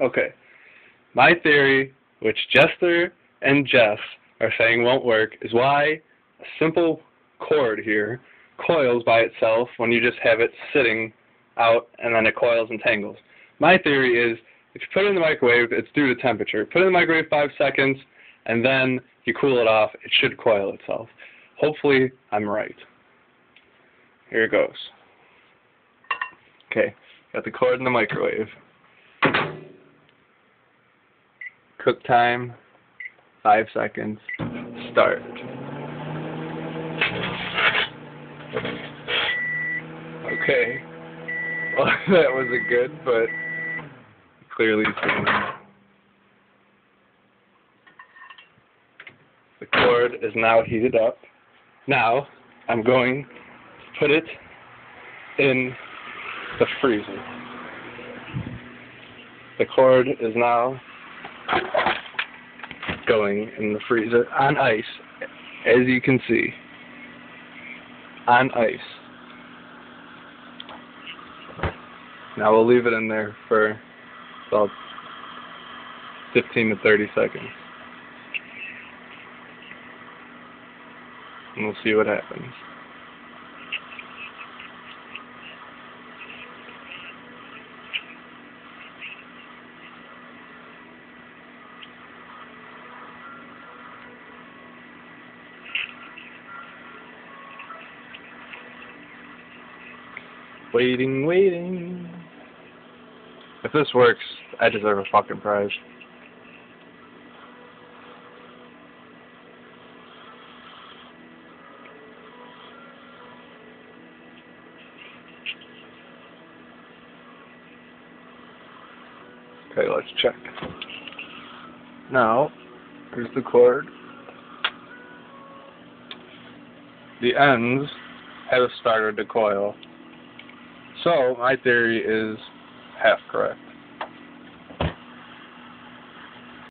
Okay. My theory, which Jester and Jess are saying won't work, is why a simple cord here coils by itself when you just have it sitting out and then it coils and tangles. My theory is if you put it in the microwave, it's due to temperature. Put it in the microwave 5 seconds and then you cool it off, it should coil itself. Hopefully I'm right. Here it goes. Okay, got the cord in the microwave. Cook time, 5 seconds, start. Okay, well that wasn't good, but clearly seen. The cord is now heated up. Now, I'm going to put it in the freezer. The cord is now going in the freezer on ice, as you can see. On ice. Now we'll leave it in there for about 15 to 30 seconds. And we'll see what happens. Waiting. If this works, I deserve a fucking prize. Okay, let's check. Now, here's the cord. The ends have started to coil. So, my theory is half correct.